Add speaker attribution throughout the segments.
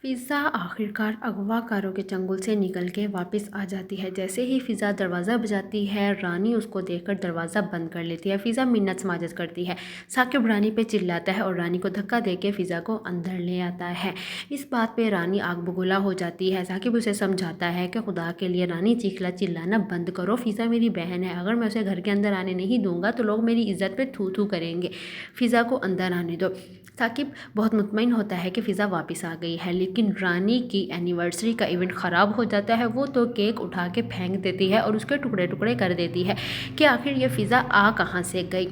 Speaker 1: फ़िज़ा आखिरकार अगवाकारों के चंगुल से निकल के वापस आ जाती है। जैसे ही फ़िज़ा दरवाज़ा बजाती है, रानी उसको देखकर दरवाज़ा बंद कर लेती है। फ़िज़ा मिन्नत समाजत करती है। साकिब रानी पे चिल्लाता है और रानी को धक्का देके फ़िज़ा को अंदर ले आता है। इस बात पे रानी आग बबूला हो जाती है। साकिब उसे समझाता है कि खुदा के लिए रानी चीखना चिल्लाना बंद करो, फ़िज़ा मेरी बहन है, अगर मैं उसे घर के अंदर आने नहीं दूंगा तो लोग मेरी इज़्ज़त पे थू थू करेंगे, फ़िज़ा को अंदर आने दो। साकिब बहुत मुतमईन होता है कि फ़िज़ा वापस आ गई है, लेकिन रानी की एनिवर्सरी का इवेंट ख़राब हो जाता है। वो तो केक उठा के फेंक देती है और उसके टुकड़े टुकड़े कर देती है कि आखिर ये फ़िज़ा आ कहाँ से गई।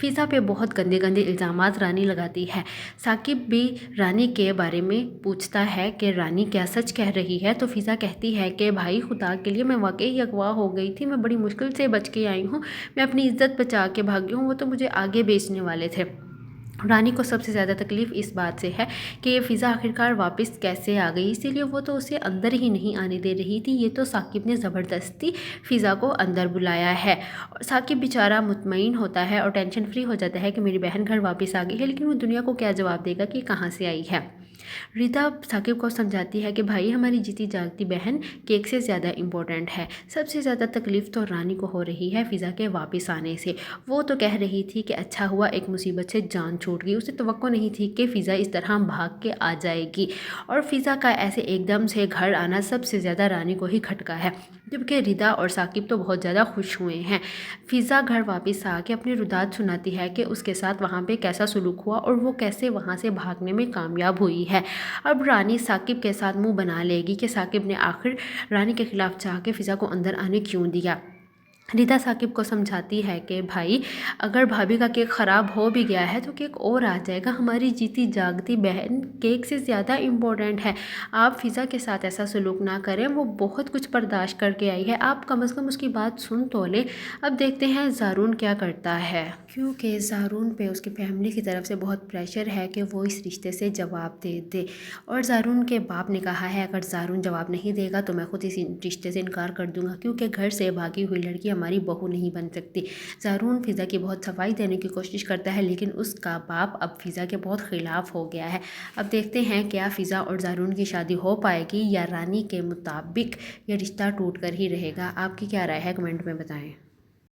Speaker 1: फ़िज़ा पे बहुत गंदे गंदे इल्ज़ामात रानी लगाती है। साकिब भी रानी के बारे में पूछता है कि रानी क्या सच कह रही है, तो फ़िज़ा कहती है कि भाई खुदा के लिए मैं वाकई अगवा हो गई थी, मैं बड़ी मुश्किल से बच के आई हूँ, मैं अपनी इज़्ज़त बचा के भागी हूँ, वो तो मुझे आगे बेचने वाले थे। रानी को सबसे ज़्यादा तकलीफ़ इस बात से है कि ये फ़िज़ा आखिरकार वापस कैसे आ गई, इसीलिए वो तो उसे अंदर ही नहीं आने दे रही थी। ये तो साकिब ने ज़बरदस्ती फ़िज़ा को अंदर बुलाया है। और साकिब बेचारा मुतमईन होता है और टेंशन फ्री हो जाता है कि मेरी बहन घर वापस आ गई है, लेकिन वो दुनिया को क्या जवाब देगा कि कहाँ से आई है। रीता साकिब को समझाती है कि भाई हमारी जीती जागती बहन केक से ज़्यादा इम्पोर्टेंट है। सबसे ज़्यादा तकलीफ़ तो रानी को हो रही है फ़िज़ा के वापस आने से। वो तो कह रही थी कि अच्छा हुआ एक मुसीबत से जान छूट गई, उसे तवक्को नहीं थी कि फ़िज़ा इस तरह भाग के आ जाएगी, और फ़िज़ा का ऐसे एकदम से घर आना सबसे ज़्यादा रानी को ही खटका है। जबकि रिदा और साकिब तो बहुत ज़्यादा खुश हुए हैं। फ़िज़ा घर वापस आके अपनी रुदात सुनाती है कि उसके साथ वहाँ पे कैसा सलूक हुआ और वो कैसे वहाँ से भागने में कामयाब हुई है। अब रानी साकिब के साथ मुंह बना लेगी कि साकिब ने आखिर रानी के खिलाफ चाह के फ़िज़ा को अंदर आने क्यों दिया। रीता साकिब को समझाती है कि भाई अगर भाभी का केक ख़राब हो भी गया है तो केक और आ जाएगा, हमारी जीती जागती बहन केक से ज़्यादा इम्पोर्टेंट है। आप फ़िज़ा के साथ ऐसा सलूक ना करें, वो बहुत कुछ बर्दाश्त करके आई है, आप कम से कम उसकी बात सुन तो लें। अब देखते हैं ज़ारून क्या करता है, क्योंकि ज़ारून पे उसकी फैमिली की तरफ से बहुत प्रेशर है कि वो इस रिश्ते से जवाब दे दे। और ज़ारून के बाप ने कहा है अगर ज़ारून जवाब नहीं देगा तो मैं खुद इस रिश्ते से इनकार कर दूंगा, क्योंकि घर से भागी हुई लड़की हमारी बहू नहीं बन सकती। ज़ारून फ़िज़ा की बहुत सफाई देने की कोशिश करता है, लेकिन उसका बाप अब फ़िज़ा के बहुत ख़िलाफ़ हो गया है। अब देखते हैं क्या फ़िज़ा और ज़ारून की शादी हो पाएगी या रानी के मुताबिक ये रिश्ता टूट कर ही रहेगा। आपकी क्या राय है, कमेंट में बताएं।